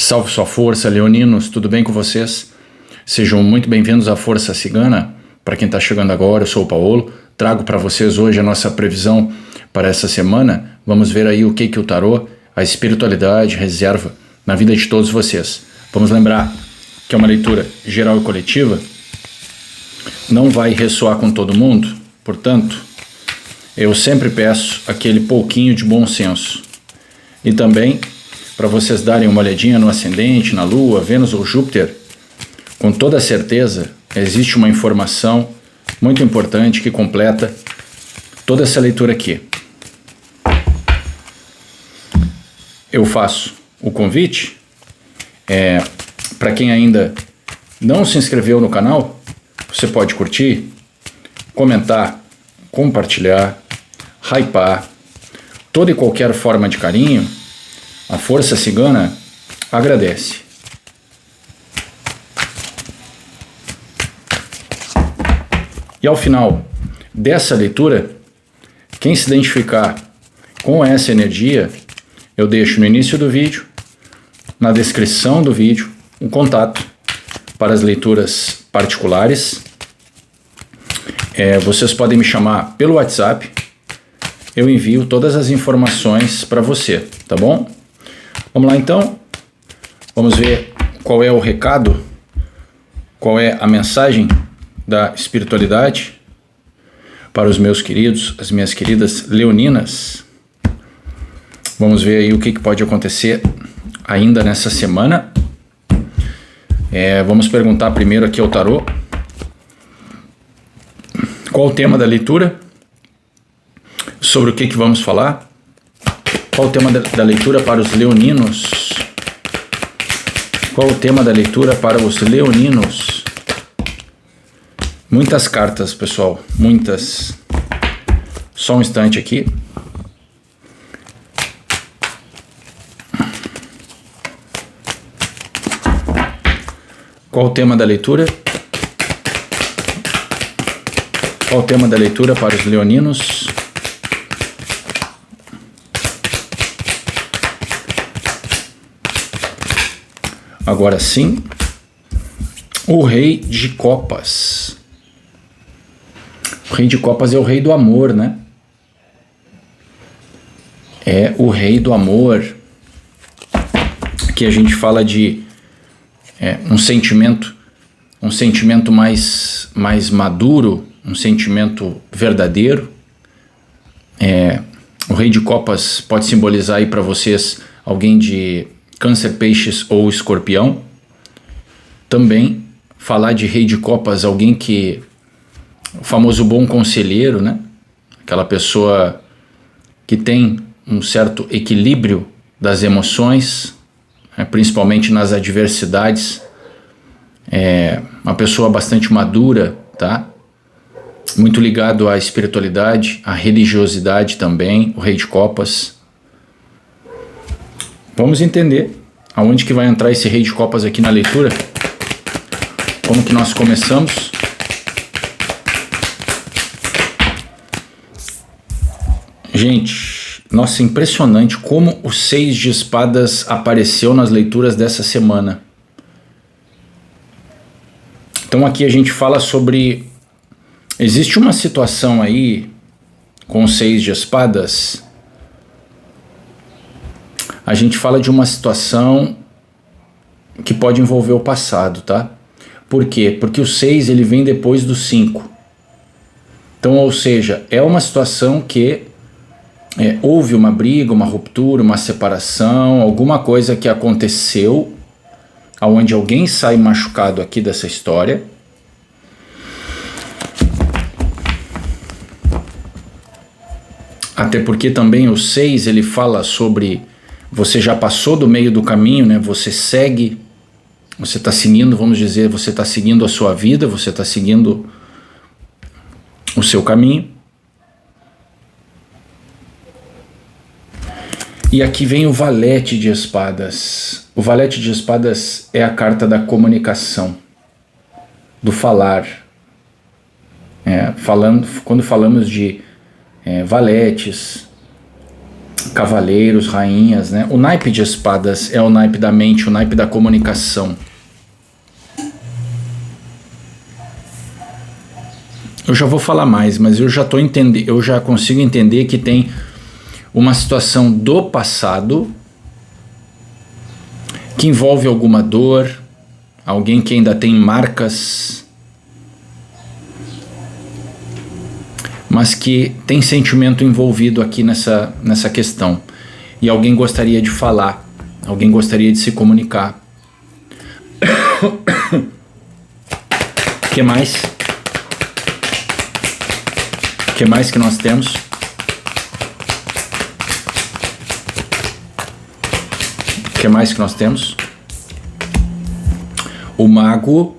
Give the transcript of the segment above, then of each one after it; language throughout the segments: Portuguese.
Salve sua força, leoninos, tudo bem com vocês? Sejam muito bem-vindos à Força Cigana. Para quem está chegando agora, eu sou o Paulo, trago para vocês hoje a nossa previsão para essa semana. Vamos ver aí o que o tarô, a espiritualidade reserva na vida de todos vocês. Vamos lembrar que é uma leitura geral e coletiva, não vai ressoar com todo mundo, portanto, eu sempre peço aquele pouquinho de bom senso. E também, para vocês darem uma olhadinha no ascendente, na Lua, Vênus ou Júpiter, com toda certeza existe uma informação muito importante que completa toda essa leitura aqui. Eu faço o convite, para quem ainda não se inscreveu no canal, você pode curtir, comentar, compartilhar, hypar, toda e qualquer forma de carinho, a Força Cigana agradece. E ao final dessa leitura, quem se identificar com essa energia, eu deixo no início do vídeo, na descrição do vídeo, um contato para as leituras particulares. Vocês podem me chamar pelo WhatsApp, eu envio todas as informações para você, tá bom? Vamos lá então, vamos ver qual é o recado, qual é a mensagem da espiritualidade para os meus queridos, as minhas queridas leoninas. Vamos ver aí o que pode acontecer ainda nessa semana. Vamos perguntar primeiro aqui ao tarô qual o tema da leitura, sobre o que vamos falar, qual o tema da leitura para os leoninos, qual o tema da leitura para os leoninos. Muitas cartas, pessoal, muitas. Só um instante aqui. Qual o tema da leitura? Qual o tema da leitura para os leoninos? Agora sim, o Rei de Copas. O Rei de Copas é o rei do amor, né? É o rei do amor. Aqui a gente fala de um sentimento mais maduro, um sentimento verdadeiro. O Rei de Copas pode simbolizar aí para vocês alguém de Câncer, Peixes ou Escorpião. Também falar de Rei de Copas, alguém que o famoso bom conselheiro, né? Aquela pessoa que tem um certo equilíbrio das emoções, principalmente nas adversidades. Uma pessoa bastante madura, tá? Muito ligado à espiritualidade, à religiosidade também, o Rei de Copas. Vamos entender aonde que vai entrar esse Rei de Copas aqui na leitura. Como que nós começamos. Gente, nossa, impressionante como o 6 de espadas apareceu nas leituras dessa semana. Então aqui a gente fala sobre... Existe uma situação aí com o 6 de espadas. A gente fala de uma situação que pode envolver o passado, tá? Por quê? Porque o 6 ele vem depois do 5. Então, ou seja, é uma situação que houve uma briga, uma ruptura, uma separação, alguma coisa que aconteceu, onde alguém sai machucado aqui dessa história. Até porque também o 6 ele fala sobre você já passou do meio do caminho, né? Você segue, você está seguindo, vamos dizer, você está seguindo a sua vida, você está seguindo o seu caminho. E aqui vem o Valete de Espadas. O Valete de Espadas é a carta da comunicação, do falar. Quando falamos de valetes, Cavaleiros, rainhas, né? O naipe de espadas é o naipe da mente, o naipe da comunicação. Eu já vou falar mais, mas eu já consigo entender que tem uma situação do passado que envolve alguma dor, alguém que ainda tem marcas, mas que tem sentimento envolvido aqui nessa questão. E alguém gostaria de falar, alguém gostaria de se comunicar. O que mais? O que mais que nós temos? O que mais que nós temos? O mago,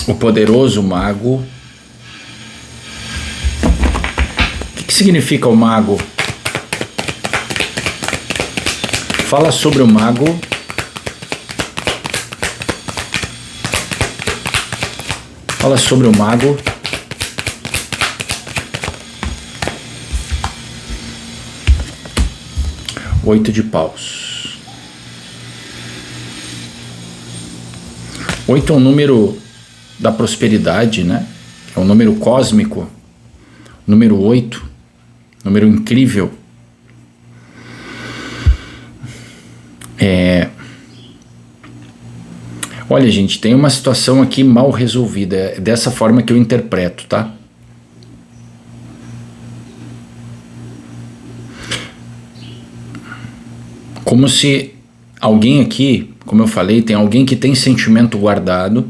o poderoso mago. O que significa o mago? Fala sobre o mago. Fala sobre o mago. Oito de paus. 8 é um número da prosperidade, né? É um número cósmico. Número 8. Número incrível. Olha, gente, tem uma situação aqui mal resolvida. É dessa forma que eu interpreto, tá? Como se alguém aqui, como eu falei, tem alguém que tem sentimento guardado.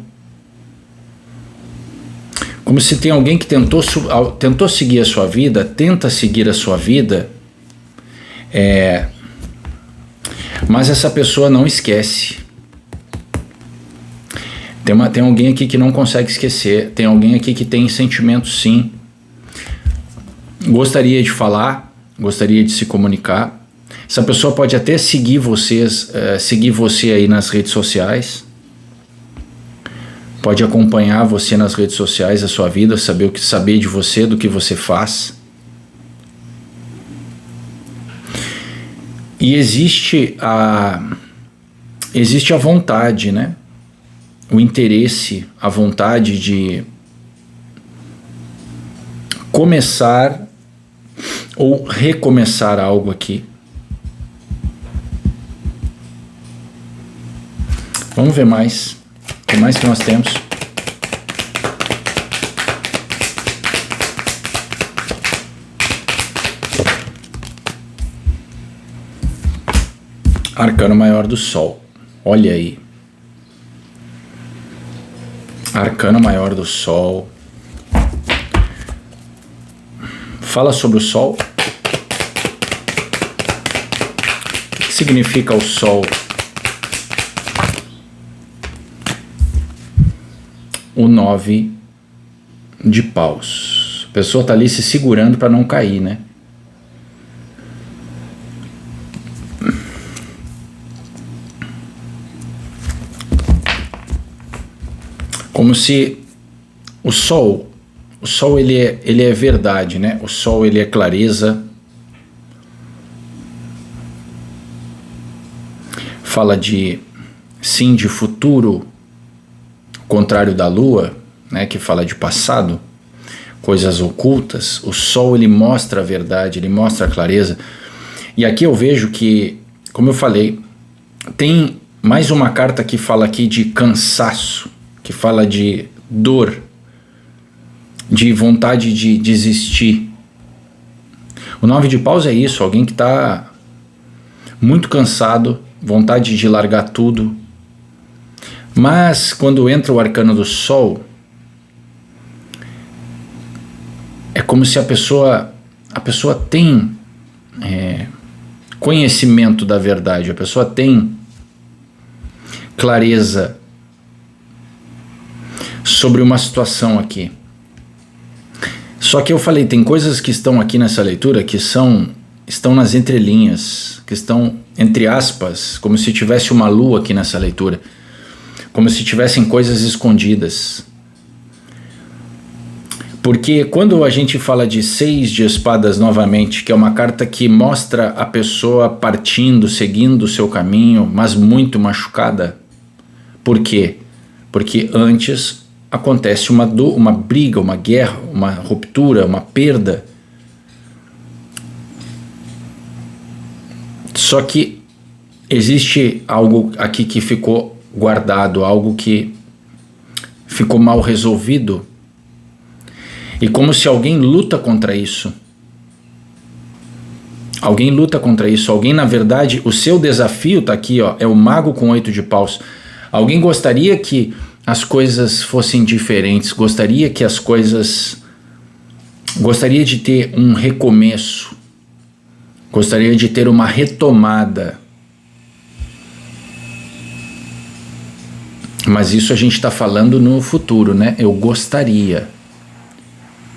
Como se tem alguém que tentou seguir a sua vida, tenta seguir a sua vida, mas essa pessoa não esquece. Tem alguém aqui que não consegue esquecer, tem alguém aqui que tem sentimento sim. Gostaria de falar, gostaria de se comunicar. Essa pessoa pode até seguir você aí nas redes sociais. Pode acompanhar você nas redes sociais, a sua vida, saber de você, do que você faz. E existe a vontade, né? O interesse, a vontade de começar ou recomeçar algo aqui. Vamos ver mais. O que mais que nós temos? Arcano maior do Sol. Olha aí. Arcano maior do Sol. Fala sobre o Sol. O que significa o Sol? O 9 de paus. A pessoa está ali se segurando para não cair, né? Como se o Sol ele é verdade, né? O Sol ele é clareza. Fala de futuro, contrário da Lua, né? Que fala de passado, coisas ocultas. O Sol ele mostra a verdade, ele mostra a clareza. E aqui eu vejo que, como eu falei, tem mais uma carta que fala aqui de cansaço, que fala de dor, de vontade de desistir. O 9 de paus é isso, alguém que está muito cansado, vontade de largar tudo. Mas quando entra o arcano do Sol, é como se a pessoa tem conhecimento da verdade, a pessoa tem clareza sobre uma situação aqui. Só que eu falei, tem coisas que estão aqui nessa leitura que estão nas entrelinhas, que estão entre aspas, como se tivesse uma lua aqui nessa leitura, como se tivessem coisas escondidas. Porque quando a gente fala de 6 de espadas novamente, que é uma carta que mostra a pessoa partindo, seguindo o seu caminho, mas muito machucada. Por quê? Porque antes acontece uma briga, uma guerra, uma ruptura, uma perda. Só que existe algo aqui que ficou guardado, algo que ficou mal resolvido. E como se alguém luta contra isso. Alguém luta contra isso. Alguém, na verdade, o seu desafio está aqui, ó, é o mago com 8 de paus. Alguém gostaria que as coisas fossem diferentes, gostaria que as coisas... Gostaria de ter um recomeço. Gostaria de ter uma retomada. Mas isso a gente está falando no futuro, né? Eu gostaria.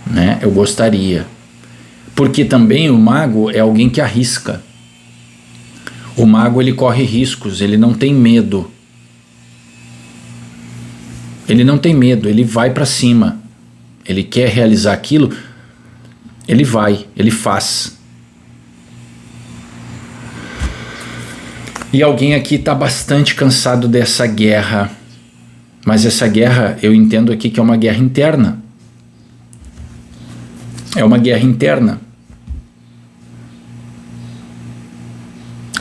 Né? Eu gostaria. Porque também o mago é alguém que arrisca. O mago, ele corre riscos, ele não tem medo. Ele não tem medo, ele vai para cima. Ele quer realizar aquilo, ele vai, ele faz. E alguém aqui está bastante cansado dessa guerra. Mas essa guerra, eu entendo aqui que é uma guerra interna. É uma guerra interna.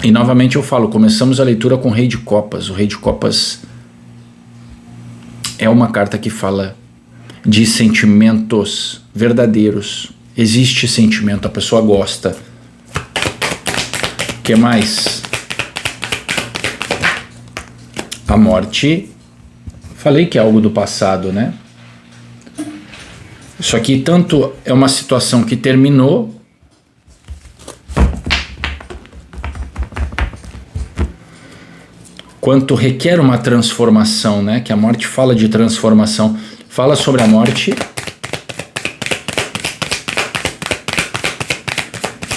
E novamente eu falo, começamos a leitura com o Rei de Copas. O Rei de Copas é uma carta que fala de sentimentos verdadeiros. Existe sentimento, a pessoa gosta. O que mais? A morte. Falei que é algo do passado, né? Isso aqui tanto é uma situação que terminou, quanto requer uma transformação, né? Que a morte fala de transformação. Fala sobre a morte.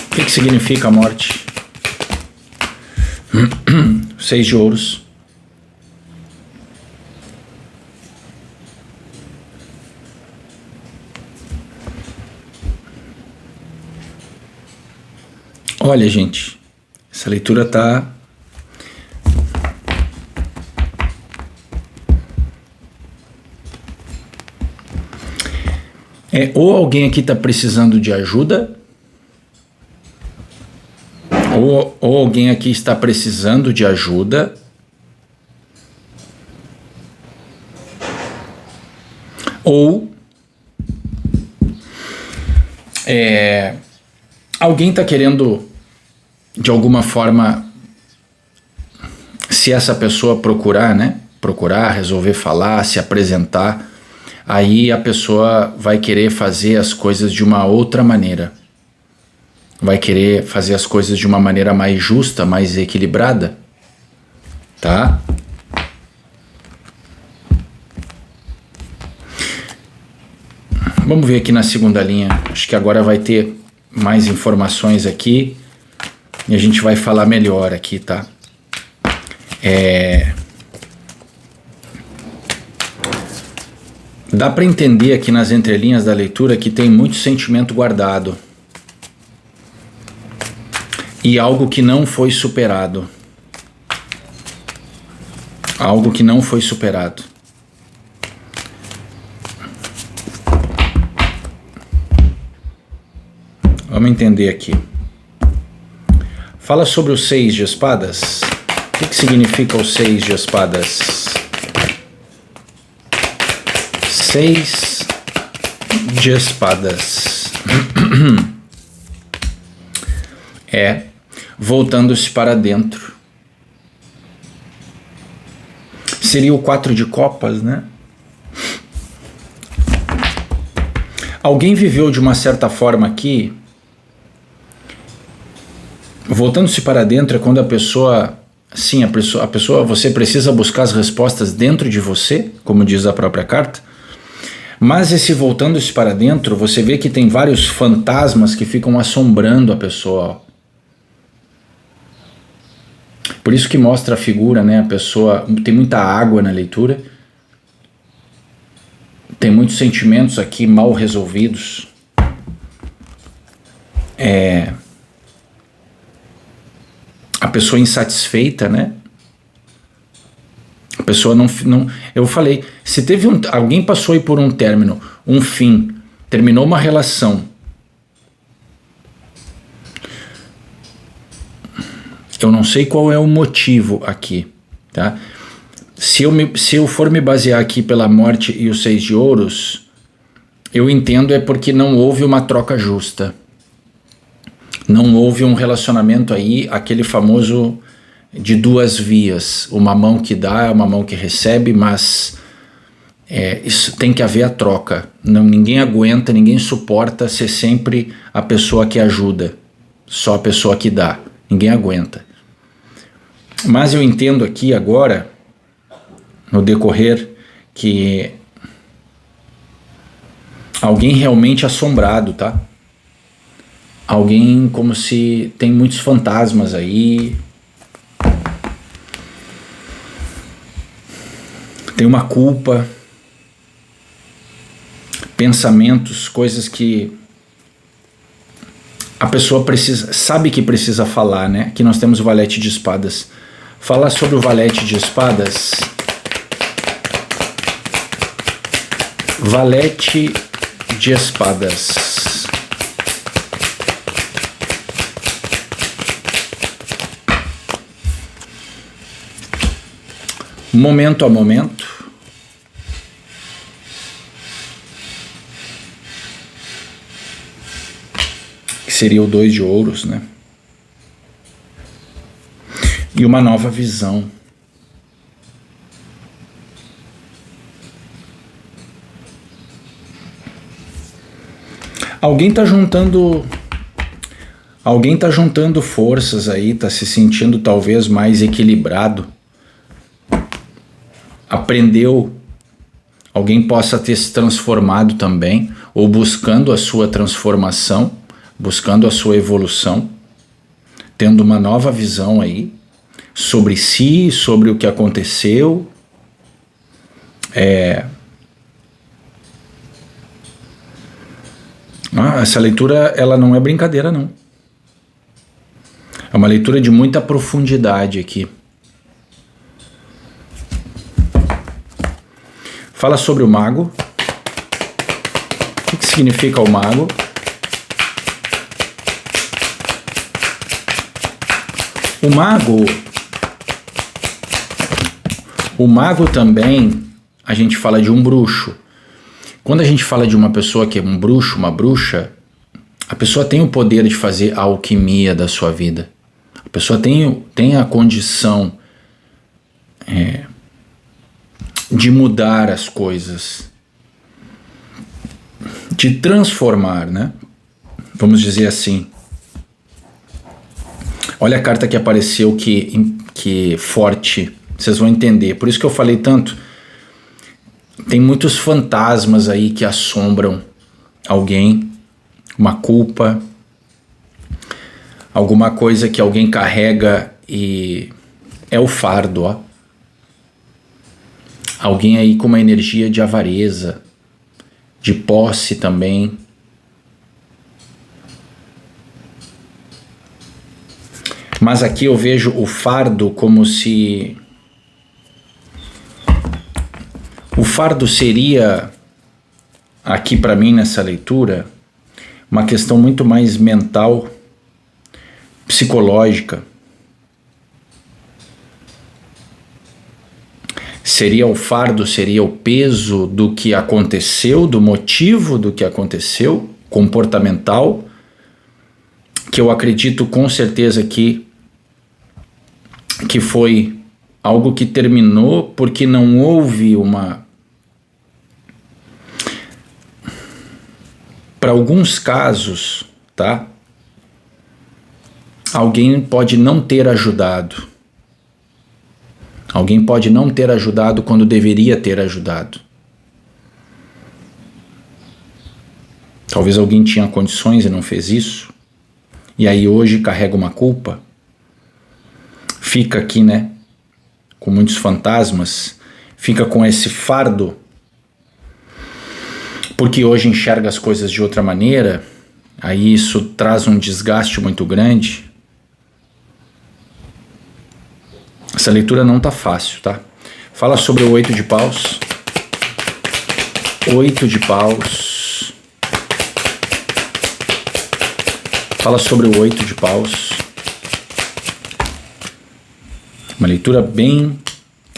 O que significa a morte? 6 de ouros. Olha, gente, essa leitura tá... ou alguém aqui está precisando de ajuda, ou alguém aqui está precisando de ajuda, ou alguém está querendo, de alguma forma, se essa pessoa procurar, né? Procurar, resolver falar, se apresentar, aí a pessoa vai querer fazer as coisas de uma outra maneira. Vai querer fazer as coisas de uma maneira mais justa, mais equilibrada. Tá? Vamos ver aqui na segunda linha. Acho que agora vai ter mais informações aqui e a gente vai falar melhor aqui, tá? Dá para entender aqui nas entrelinhas da leitura que tem muito sentimento guardado e algo que não foi superado. Algo que não foi superado. Vamos entender aqui. Fala sobre o 6 de espadas. O que significa o 6 de espadas? 6 de espadas. Voltando-se para dentro. Seria o 4 de copas, né? Alguém viveu de uma certa forma aqui. Voltando-se para dentro é quando a pessoa, sim, a pessoa, você precisa buscar as respostas dentro de você, como diz a própria carta. Mas esse voltando-se para dentro, você vê que tem vários fantasmas que ficam assombrando a pessoa. Por isso que mostra a figura, né? A pessoa, tem muita água na leitura. Tem muitos sentimentos aqui mal resolvidos. A pessoa insatisfeita, né? A pessoa não eu falei, se teve alguém passou aí por um término, um fim, terminou uma relação, eu não sei qual é o motivo aqui, tá? Se eu for me basear aqui pela morte e os 6 de ouros, eu entendo é porque não houve uma troca justa. Não houve um relacionamento aí, aquele famoso de 2 vias. Uma mão que dá, uma mão que recebe, mas isso tem que haver a troca. Ninguém aguenta, ninguém suporta ser sempre a pessoa que ajuda, só a pessoa que dá. Ninguém aguenta. Mas eu entendo aqui agora, no decorrer, que alguém realmente assombrado, tá? Alguém como se tem muitos fantasmas aí. Tem uma culpa, pensamentos, coisas que a pessoa sabe que precisa falar, né? Aqui nós temos o valete de espadas. Falar sobre o valete de espadas. Valete de espadas. Momento a momento. Que seria o 2 de ouros, né? E uma nova visão. Alguém tá juntando forças aí, tá se sentindo talvez mais equilibrado. Aprendeu, alguém possa ter se transformado também, ou buscando a sua transformação, buscando a sua evolução, tendo uma nova visão aí, sobre si, sobre o que aconteceu. Essa leitura, ela não é brincadeira, não. É uma leitura de muita profundidade aqui. Fala sobre o mago. O que significa o mago? O mago também, a gente fala de um bruxo. Quando a gente fala de uma pessoa que é um bruxo, uma bruxa, a pessoa tem o poder de fazer a alquimia da sua vida. A pessoa tem a condição de mudar as coisas, de transformar, né? Vamos dizer assim. Olha a carta que apareceu, que forte. Vocês vão entender. Por isso que eu falei tanto. Tem muitos fantasmas aí que assombram alguém. Uma culpa. Alguma coisa que alguém carrega e é o fardo, ó. Alguém aí com uma energia de avareza, de posse também. Mas aqui eu vejo o fardo como se... O fardo seria, aqui para mim nessa leitura, uma questão muito mais mental, psicológica. Seria o fardo, seria o peso do que aconteceu, do motivo do que aconteceu, comportamental, que eu acredito com certeza que foi algo que terminou porque não houve uma... Para alguns casos, tá? Alguém pode não ter ajudado. Alguém pode não ter ajudado quando deveria ter ajudado. Talvez alguém tinha condições e não fez isso. E aí hoje carrega uma culpa. Fica aqui, né? Com muitos fantasmas. Fica com esse fardo. porque hoje enxerga as coisas de outra maneira, aí isso traz um desgaste muito grande. Essa leitura não tá fácil, tá? Fala sobre o 8 de paus. 8 de paus. Fala sobre o 8 de paus. Uma leitura bem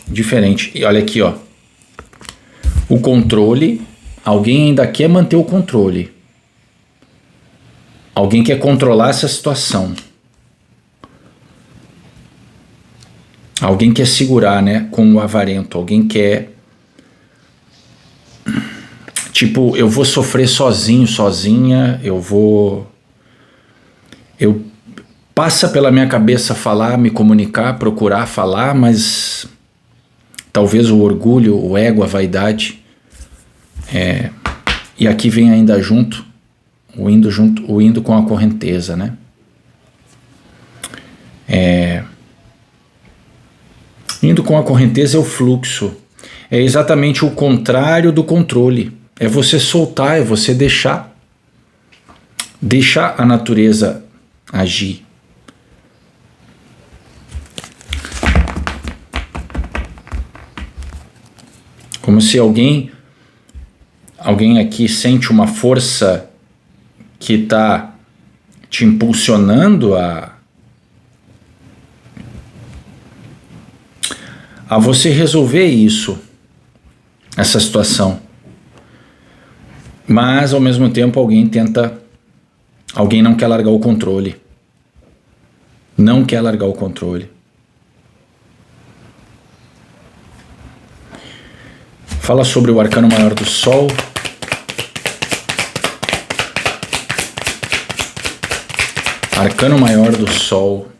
diferente. E olha aqui, ó. O controle. Alguém ainda quer manter o controle. Alguém quer controlar essa situação. Alguém quer segurar, né? Com o avarento. Alguém quer... Tipo, eu vou sofrer sozinho, sozinha. Passa pela minha cabeça falar, me comunicar, procurar falar, mas talvez o orgulho, o ego, a vaidade, e aqui vem ainda junto, o indo com a correnteza, né? Indo com a correnteza é o fluxo, é exatamente o contrário do controle, é você soltar, é você deixar a natureza agir. Como se alguém aqui sente uma força que está te impulsionando a você resolver isso, essa situação. Mas, ao mesmo tempo, alguém não quer largar o controle. Não quer largar o controle. Fala sobre o arcano maior do Sol. Arcano maior do Sol.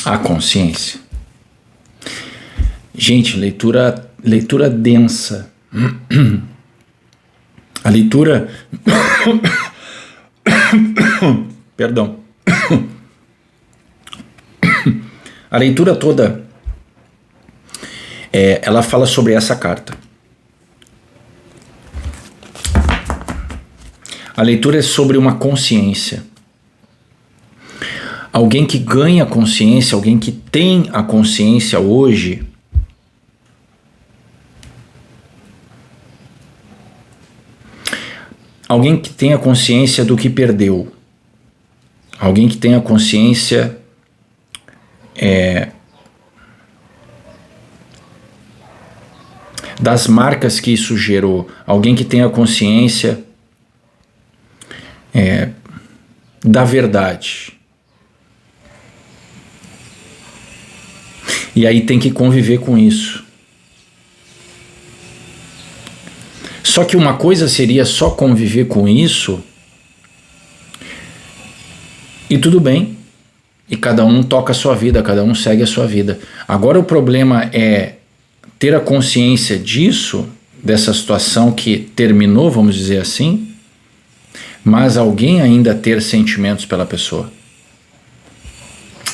A consciência. Gente, leitura densa. A leitura... Perdão. A leitura toda... ela fala sobre essa carta. A leitura é sobre uma consciência. Alguém que ganha consciência, alguém que tem a consciência hoje, alguém que tem a consciência do que perdeu, alguém que tem a consciência das marcas que isso gerou, alguém que tem a consciência da verdade. E aí tem que conviver com isso. Só que uma coisa seria só conviver com isso e tudo bem. E cada um toca a sua vida, cada um segue a sua vida. Agora o problema é ter a consciência disso, dessa situação que terminou, vamos dizer assim, mas alguém ainda ter sentimentos pela pessoa.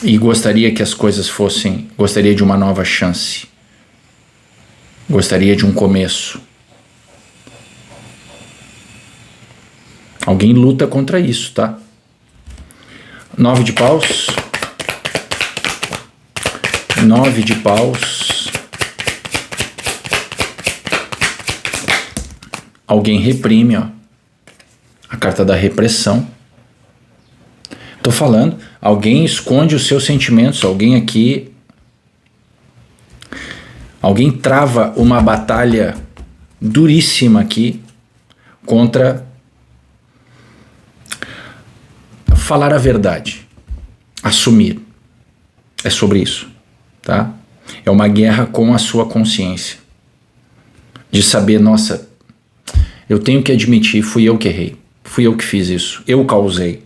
E gostaria que as coisas gostaria de uma nova chance. Gostaria de um começo. Alguém luta contra isso, tá? 9 de paus. 9 de paus. Alguém reprime, ó. A carta da repressão. Tô falando, alguém esconde os seus sentimentos, alguém trava uma batalha duríssima aqui contra falar a verdade, assumir. É sobre isso, tá? É uma guerra com a sua consciência. De saber, nossa, eu tenho que admitir, fui eu que errei, fui eu que fiz isso, eu causei.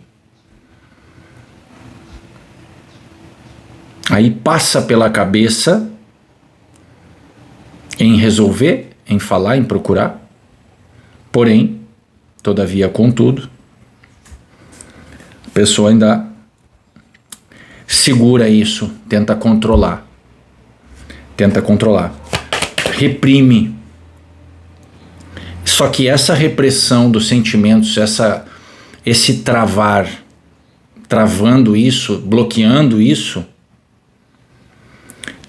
Aí passa pela cabeça em resolver, em falar, em procurar. Porém, todavia, contudo, a pessoa ainda segura isso, tenta controlar. reprime. Só que essa repressão dos sentimentos, esse travando isso, bloqueando isso,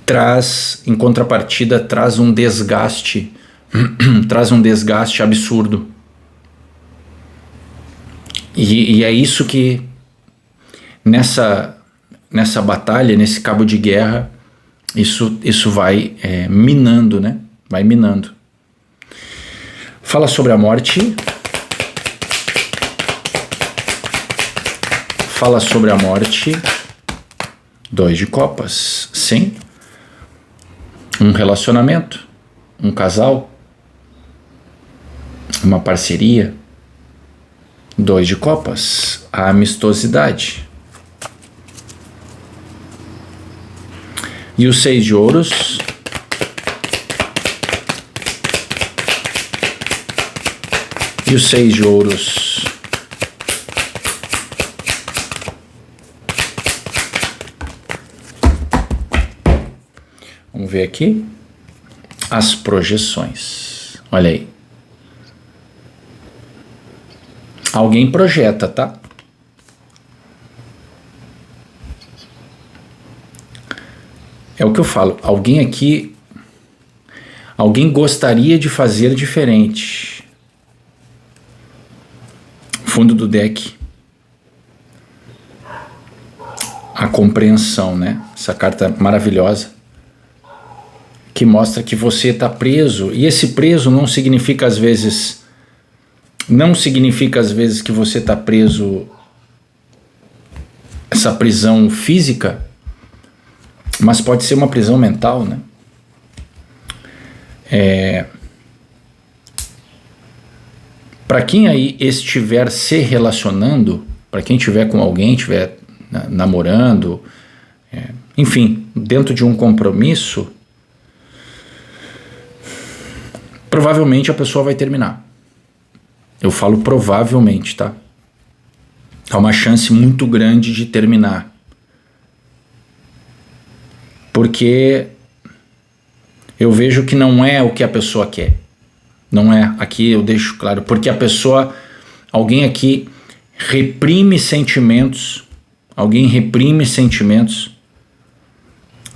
traz, em contrapartida, traz um desgaste, traz um desgaste absurdo. E é isso que nessa batalha, nesse cabo de guerra, isso vai minando, né? Vai minando. Fala sobre a morte. Fala sobre a morte. 2 de copas. Sim. Um relacionamento. Um casal. Uma parceria. 2 de copas. A amistosidade. E o 6 de ouros. E o 6 de ouros. Vamos ver aqui. As projeções. Olha aí. Alguém projeta, tá? É o que eu falo. Alguém gostaria de fazer diferente. Fundo do deck, a compreensão, né? Essa carta maravilhosa que mostra que você está preso, e esse preso não significa às vezes que você está preso, essa prisão física, mas pode ser uma prisão mental, né? Para quem aí estiver se relacionando, para quem estiver com alguém, estiver namorando, enfim, dentro de um compromisso, provavelmente a pessoa vai terminar. Eu falo provavelmente, tá? Há uma chance muito grande de terminar. Porque eu vejo que não é o que a pessoa quer. Não é, aqui eu deixo claro, porque alguém aqui reprime sentimentos,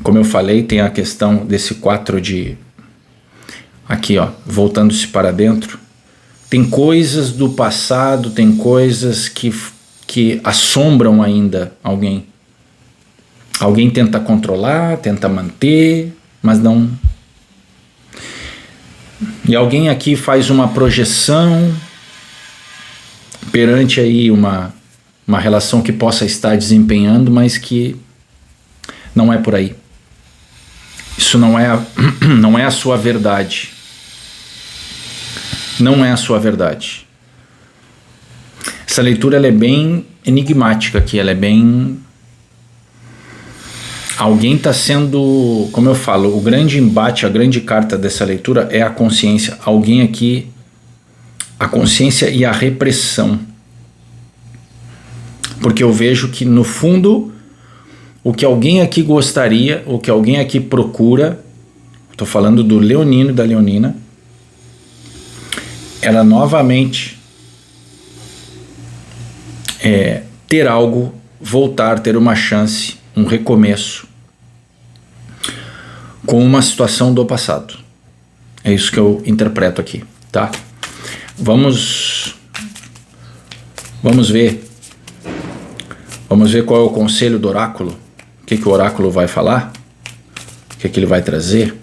como eu falei, tem a questão desse 4 de, aqui ó, voltando-se para dentro, tem coisas do passado, tem coisas que assombram ainda alguém tenta controlar, tenta manter, mas não. E alguém aqui faz uma projeção perante aí uma relação que possa estar desempenhando, mas que não é por aí. Isso não é a sua verdade. Não é a sua verdade. Essa leitura ela é bem enigmática aqui, ela é bem... Alguém está sendo, como eu falo, o grande embate, a grande carta dessa leitura é a consciência. Alguém aqui, a consciência e a repressão. Porque eu vejo que, no fundo, o que alguém aqui gostaria, o que alguém aqui procura, estou falando do leonino e da leonina, ela novamente ter algo, voltar, ter uma chance, um recomeço, com uma situação do passado. É isso que eu interpreto aqui, tá? Vamos ver qual é o conselho do oráculo, o que o oráculo vai falar, o que ele vai trazer.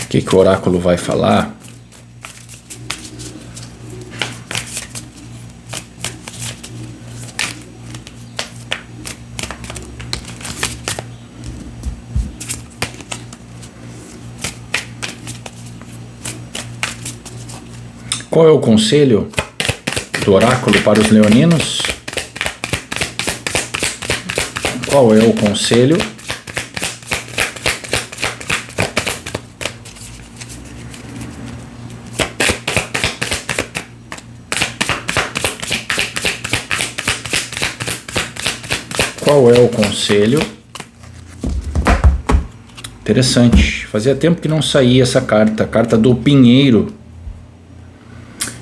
O que o oráculo vai falar. Qual é o conselho do oráculo para os leoninos? Qual é o conselho? qual é o conselho? Interessante. Fazia tempo que não saía essa carta. A carta do Pinheiro.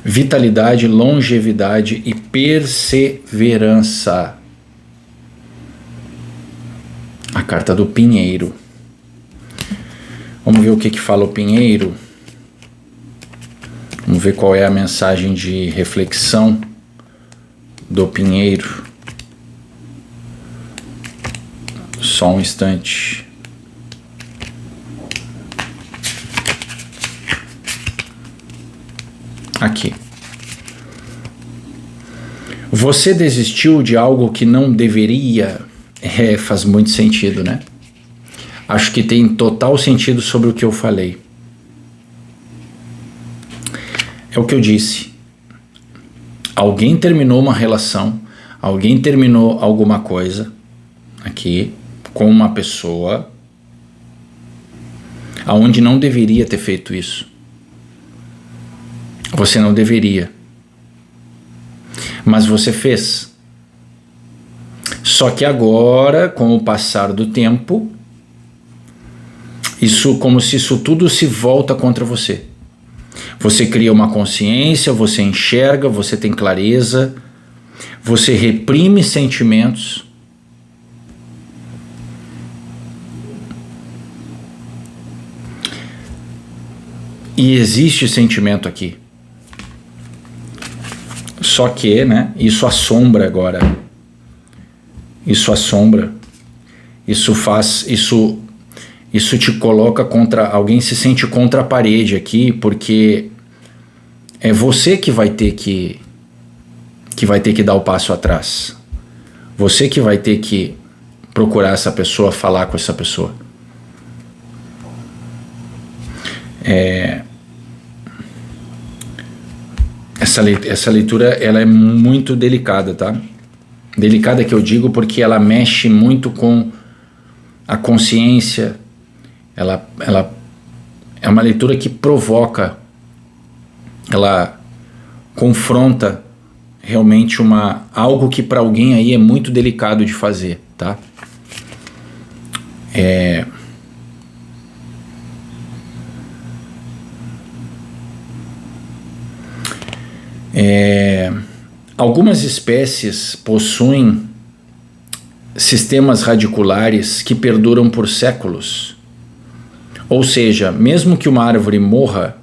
Vitalidade, longevidade e perseverança. A carta do Pinheiro. Vamos ver o que fala o Pinheiro. Vamos ver qual é a mensagem de reflexão do Pinheiro. Só um instante. Aqui. Você desistiu de algo que não deveria? Faz muito sentido, né? Acho que tem total sentido sobre o que eu falei. É o que eu disse. Alguém terminou uma relação, alguém terminou alguma coisa aqui com uma pessoa aonde não deveria ter feito isso. Você não deveria. Mas você fez. Só que agora, com o passar do tempo, isso, como se isso tudo se volta contra você. Você cria uma consciência, você enxerga, você tem clareza, você reprime sentimentos. E existe sentimento aqui. Só que, né, isso assombra agora. Isso assombra. Isso faz, isso te coloca contra, alguém se sente contra a parede aqui, porque é você que vai ter que dar o passo atrás. Você que vai ter que procurar essa pessoa, falar com essa pessoa. Essa leitura, ela é muito delicada, tá? Delicada que eu digo porque ela mexe muito com a consciência. Ela é uma leitura que provoca, ela confronta realmente algo que para alguém aí é muito delicado de fazer, tá? Algumas espécies possuem sistemas radiculares que perduram por séculos. Ou seja, mesmo que uma árvore morra,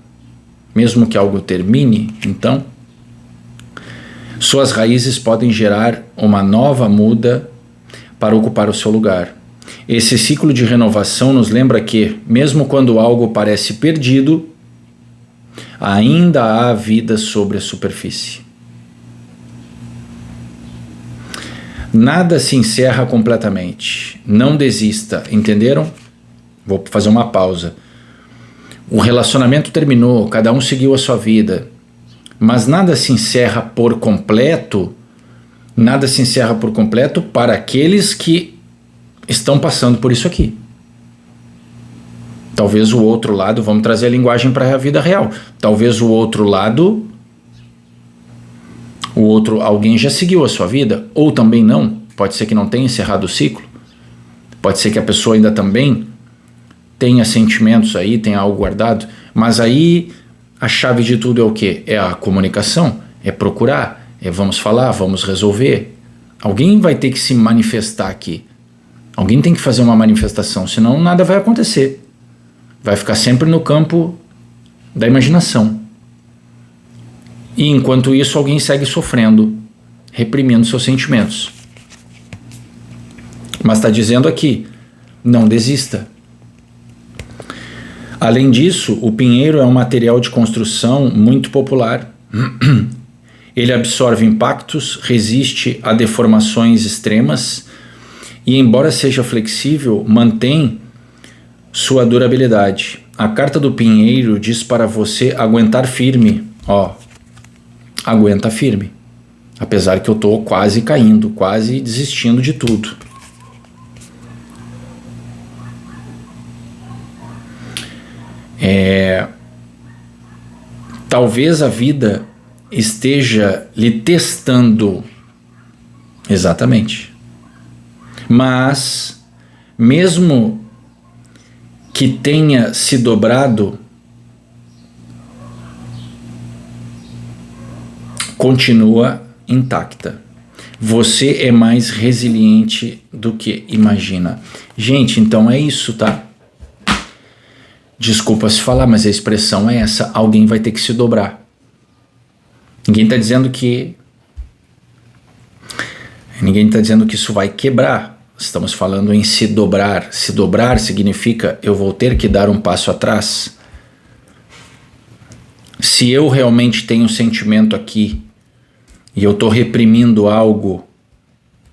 mesmo que algo termine, então, suas raízes podem gerar uma nova muda para ocupar o seu lugar. Esse ciclo de renovação nos lembra que, mesmo quando algo parece perdido, ainda há vida sobre a superfície. Nada se encerra completamente. Não desista, entenderam? Vou fazer uma pausa. O relacionamento terminou, cada um seguiu a sua vida, mas nada se encerra por completo. Nada se encerra por completo para aqueles que estão passando por isso aqui. Talvez o outro lado, vamos trazer a linguagem para a vida real. Talvez o outro lado, alguém já seguiu a sua vida, ou também não. Pode ser que não tenha encerrado o ciclo. Pode ser que a pessoa ainda também tenha sentimentos aí, tenha algo guardado. Mas aí a chave de tudo é o quê? É a comunicação, é procurar, é vamos falar, vamos resolver. Alguém vai ter que se manifestar aqui. Alguém tem que fazer uma manifestação, senão nada vai acontecer. Vai ficar sempre no campo da imaginação. E enquanto isso, alguém segue sofrendo, reprimindo seus sentimentos. Mas está dizendo aqui, não desista. Além disso, o pinheiro é um material de construção muito popular. Ele absorve impactos, resiste a deformações extremas e, embora seja flexível, mantém sua durabilidade. A carta do pinheiro diz para você aguentar firme. Aguenta firme. Apesar que eu estou quase caindo, quase desistindo de tudo. Talvez a vida esteja lhe testando. Exatamente. Mas, mesmo que tenha se dobrado, continua intacta. Você é mais resiliente do que imagina. Gente, então é isso, tá? Desculpa se falar, mas a expressão é essa. Alguém vai ter que se dobrar. Ninguém está dizendo que isso vai quebrar. Estamos falando em se dobrar. Se dobrar significa eu vou ter que dar um passo atrás. Se eu realmente tenho sentimento aqui e eu estou reprimindo algo,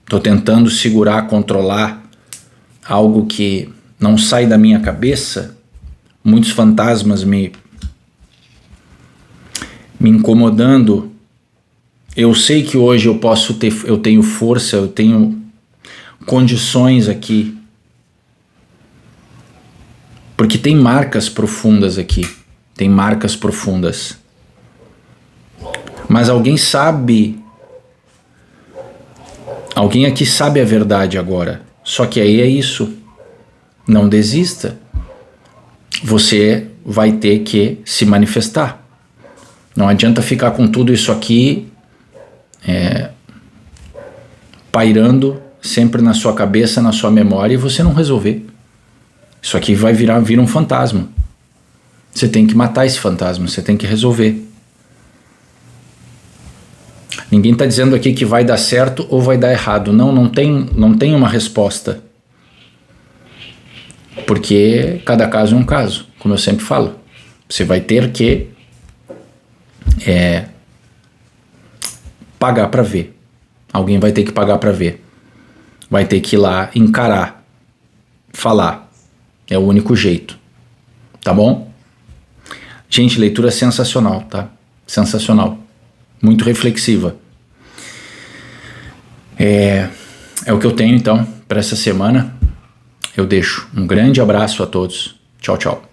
estou tentando segurar, controlar algo que não sai da minha cabeça, muitos fantasmas me incomodando. Eu sei que hoje eu tenho força, eu tenho condições aqui, porque tem marcas profundas aqui, tem marcas profundas. Mas alguém aqui sabe a verdade agora. Só que aí é isso. Não desista. Você vai ter que se manifestar. Não adianta ficar com tudo isso aqui pairando sempre na sua cabeça, na sua memória, e você não resolver. Isso aqui vai virar um fantasma. Você tem que matar esse fantasma, você tem que resolver. Ninguém está dizendo aqui que vai dar certo ou vai dar errado. Não tem uma resposta. Porque cada caso é um caso, como eu sempre falo. Você vai ter que pagar para ver. Alguém vai ter que pagar para ver. Vai ter que ir lá encarar, falar. É o único jeito. Tá bom? Gente, leitura sensacional, tá? Sensacional. Muito reflexiva. É o que eu tenho, então, para essa semana. Eu deixo um grande abraço a todos. Tchau, tchau.